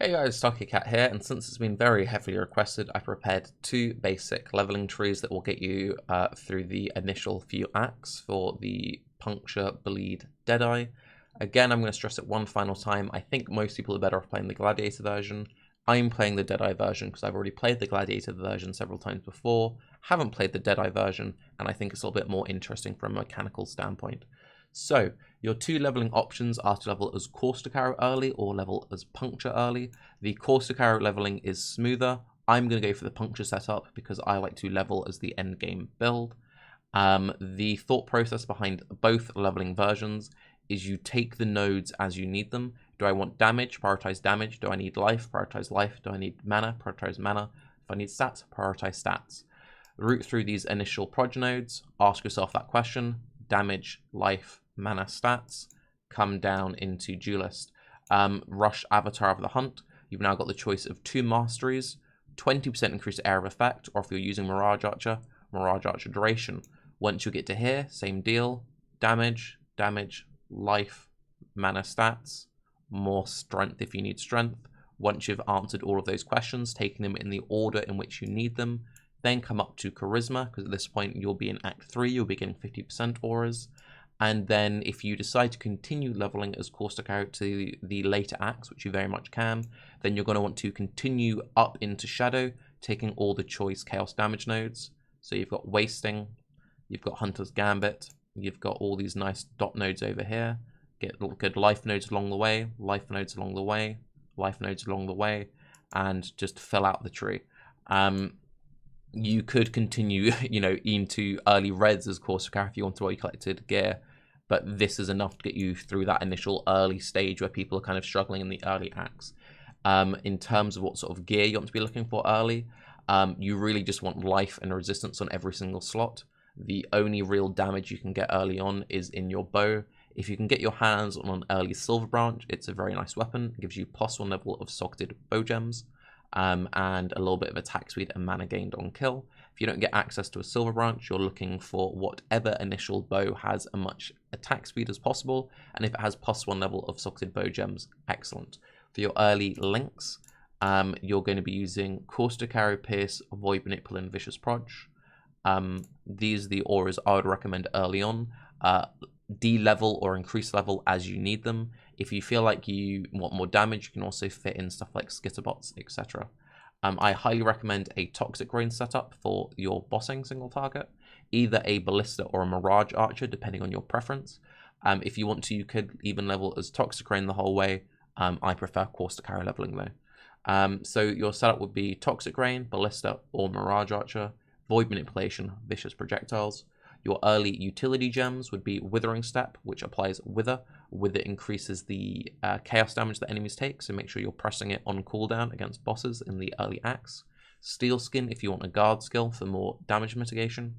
Hey guys, Tarke here, and since it's been very heavily requested, I prepared two basic leveling trees that will get you through the initial few acts for the Puncture Bleed Deadeye. Again, I'm going to stress it one final time, I think most people are better off playing the Gladiator version. I'm playing the Deadeye version because I've already played the Gladiator version several times before, haven't played the Deadeye version, and I think it's a little bit more interesting from a mechanical standpoint. So, your two leveling options are to level as Caustic Arrow early or level as Puncture early. The Caustic Arrow leveling is smoother. I'm going to go for the Puncture setup because I like to level as the endgame build. The thought process behind both leveling versions is you take the nodes as you need them. Do I want damage? Prioritize damage. Do I need life? Prioritize life. Do I need mana? Prioritize mana. If I need stats, prioritize stats. Route through these initial proj nodes, ask yourself that question: damage, life, mana, stats. Come down into Duelist. Rush Avatar of the Hunt. You've now got the choice of two masteries, 20% increased area of effect, or if you're using Mirage Archer duration. Once you get to here, same deal. Damage, life, mana, stats, more strength if you need strength. Once you've answered all of those questions, taking them in the order in which you need them, then come up to Charisma, because at this point you'll be in Act 3, you'll be getting 50% auras. And then if you decide to continue leveling as Caustic Arrow to the later acts, which you very much can, then you're going to want to continue up into Shadow, taking all the choice Chaos damage nodes. So you've got Wasting, you've got Hunter's Gambit, you've got all these nice dot nodes over here. Get good life nodes along the way, life nodes along the way, life nodes along the way, and just fill out the tree. You could continue, into early reds as Caustic Arrow if you want to, while you collected gear, but this is enough to get you through that initial early stage where people are kind of struggling in the early acts. In terms of what sort of gear you want to be looking for early, you really just want life and resistance on every single slot. The only real damage you can get early on is in your bow. If you can get your hands on an early Silver Branch, it's a very nice weapon. It gives you +1 level of socketed bow gems. And a little bit of attack speed and mana gained on kill. If you don't get access to a Silver Branch, you're looking for whatever initial bow has as much attack speed as possible, and if it has +1 level of socketed bow gems, excellent. For your early links, you're going to be using Caustic Arrow, Pierce, Void Manipulate, and Vicious Proj. These are the auras I would recommend early on. De-level or increase level as you need them. If you feel like you want more damage, you can also fit in stuff like Skitterbots, etc. I highly recommend a Toxic Rain setup for your bossing single target, either a Ballista or a Mirage Archer, depending on your preference. If you want to, you could even level as Toxic Rain the whole way. I prefer Caustic Arrow leveling though. So your setup would be Toxic Rain, Ballista, or Mirage Archer, Void Manipulation, Vicious Projectiles. Your early utility gems would be Withering Step, which applies Wither. Wither increases the chaos damage that enemies take, so make sure you're pressing it on cooldown against bosses in the early acts. Steel Skin if you want a guard skill for more damage mitigation.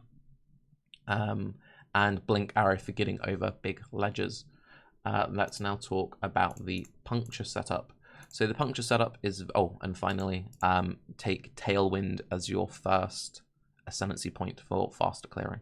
And Blink Arrow for getting over big ledges. Let's now talk about the Puncture setup. So the Puncture setup is, and finally, take Tailwind as your first ascendancy point for faster clearing.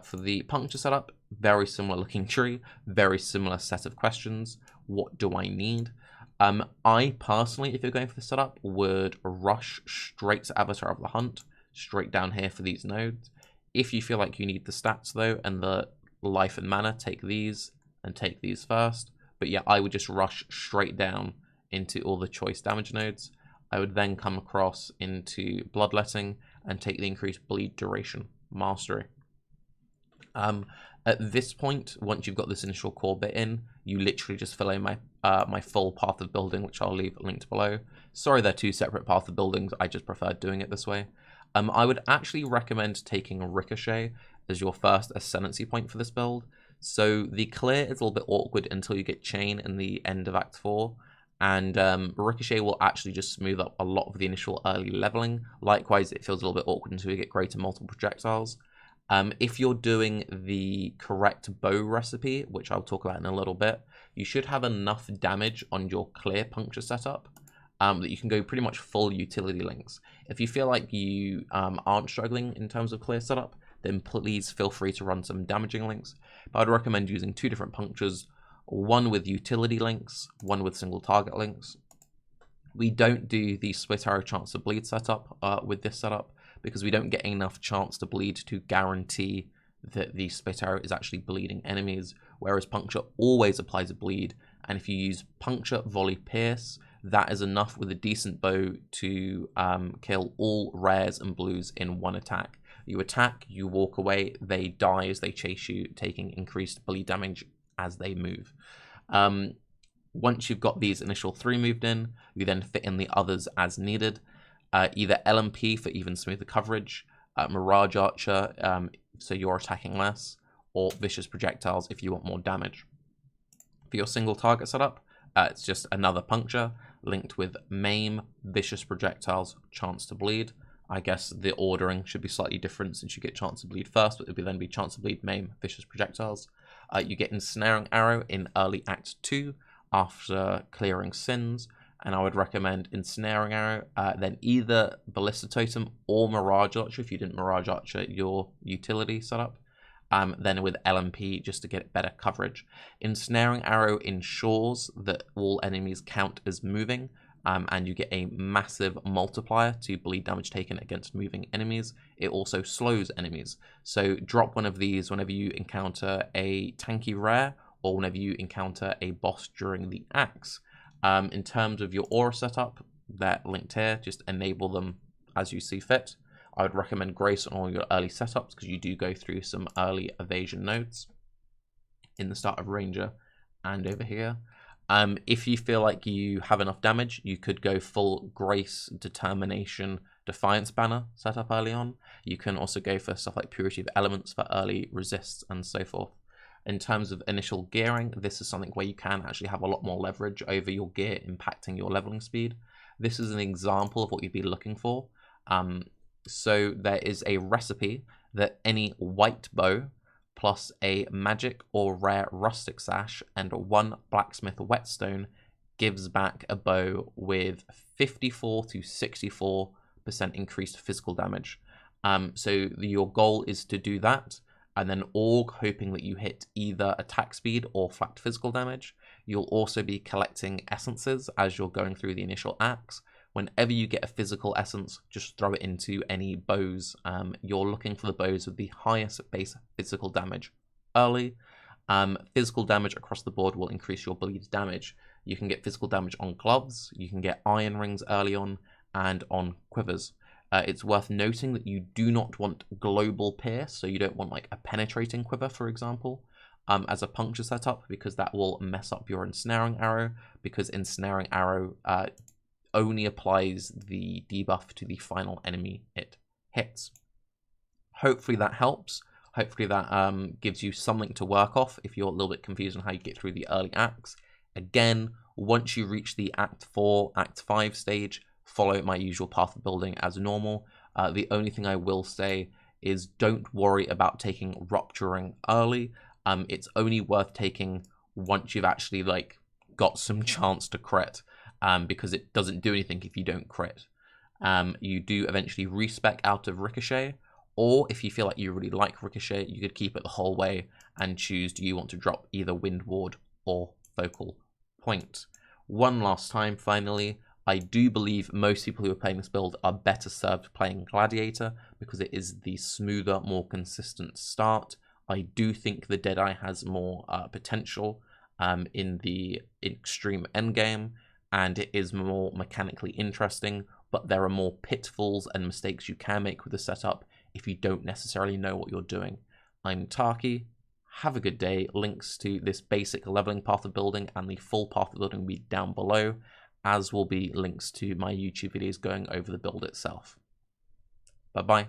For the Puncture setup, very similar looking tree, very similar set of questions. What do I need? I personally, if you're going for the setup, would rush straight to Avatar of the Hunt, straight down here for these nodes. If you feel like you need the stats though, and the life and mana, take these and take these first. But yeah, I would just rush straight down into all the choice damage nodes. I would then come across into Bloodletting and take the increased bleed duration mastery. At this point, once you've got this initial core bit in, you literally just fill in my full path of building, which I'll leave linked below. Sorry, they're two separate paths of buildings. I just prefer doing it this way. I would actually recommend taking Ricochet as your first ascendancy point for this build. So the clear is a little bit awkward until you get Chain in the end of Act 4. And Ricochet will actually just smooth up a lot of the initial early leveling. Likewise, it feels a little bit awkward until you get greater multiple projectiles. If you're doing the correct bow recipe, which I'll talk about in a little bit, you should have enough damage on your clear Puncture setup that you can go pretty much full utility links. If you feel like you aren't struggling in terms of clear setup, then please feel free to run some damaging links. But I'd recommend using two different punctures, one with utility links, one with single target links. We don't do the split arrow chance to bleed setup with this setup because we don't get enough chance to bleed to guarantee that the split arrow is actually bleeding enemies, whereas puncture always applies a bleed, and if you use puncture, volley, pierce, that is enough with a decent bow to kill all rares and blues in one attack. You attack, you walk away, they die as they chase you, taking increased bleed damage as they move. Once you've got these initial 3 moved in, you then fit in the others as needed. Either LMP for even smoother coverage, Mirage Archer, so you're attacking less, or Vicious Projectiles if you want more damage. For your single target setup, it's just another puncture linked with Maim, Vicious Projectiles, Chance to Bleed. I guess the ordering should be slightly different since you get Chance to Bleed first, but it would then be Chance to Bleed, Maim, Vicious Projectiles. You get Ensnaring Arrow in early Act 2 after clearing Sins, and I would recommend Ensnaring Arrow, then either Ballista Totem or Mirage Archer if you didn't Mirage Archer your utility setup, then with LMP just to get better coverage. Ensnaring Arrow ensures that all enemies count as moving, and you get a massive multiplier to bleed damage taken against moving enemies. It also slows enemies, so drop one of these whenever you encounter a tanky rare or whenever you encounter a boss during the axe. In terms of your aura setup, they're linked here, just enable them as you see fit. I would recommend Grace on all your early setups because you do go through some early evasion nodes in the start of Ranger and over here. If you feel like you have enough damage, you could go full Grace, Determination, Defiance banner setup early on. You can also go for stuff like Purity of Elements for early resists and so forth. In terms of initial gearing, this is something where you can actually have a lot more leverage over your gear impacting your leveling speed. This is an example of what you'd be looking for. So there is a recipe that any white bow plus a magic or rare rustic sash and 1 blacksmith whetstone gives back a bow with 54 to 64% increased physical damage. So your goal is to do that, and then Aug, hoping that you hit either attack speed or flat physical damage. You'll also be collecting essences as you're going through the initial axe. Whenever you get a physical essence, just throw it into any bows. You're looking for the bows with the highest base physical damage early. Physical damage across the board will increase your bleed damage. You can get physical damage on gloves, you can get iron rings early on, and on quivers. It's worth noting that you do not want global pierce, so you don't want like a penetrating quiver, for example, as a puncture setup, because that will mess up your ensnaring arrow, because ensnaring arrow only applies the debuff to the final enemy it hits. Hopefully that helps. Hopefully that gives you something to work off if you're a little bit confused on how you get through the early acts. Again, once you reach the Act 4, Act 5 stage, follow my usual path of building as normal. The only thing I will say is don't worry about taking Rupturing early. It's only worth taking once you've actually like got some chance to crit, because it doesn't do anything if you don't crit. You do eventually respec out of Ricochet, or if you feel like you really like Ricochet, you could keep it the whole way and choose do you want to drop either Wind Ward or Focal Point. One last time, finally, I do believe most people who are playing this build are better served playing Gladiator because it is the smoother, more consistent start. I do think the Deadeye has more potential in the extreme endgame, and it is more mechanically interesting, but there are more pitfalls and mistakes you can make with the setup if you don't necessarily know what you're doing. I'm Tarke. Have a good day. Links to this basic leveling path of building and the full path of building will be down below, as will be links to my YouTube videos going over the build itself. Bye-bye.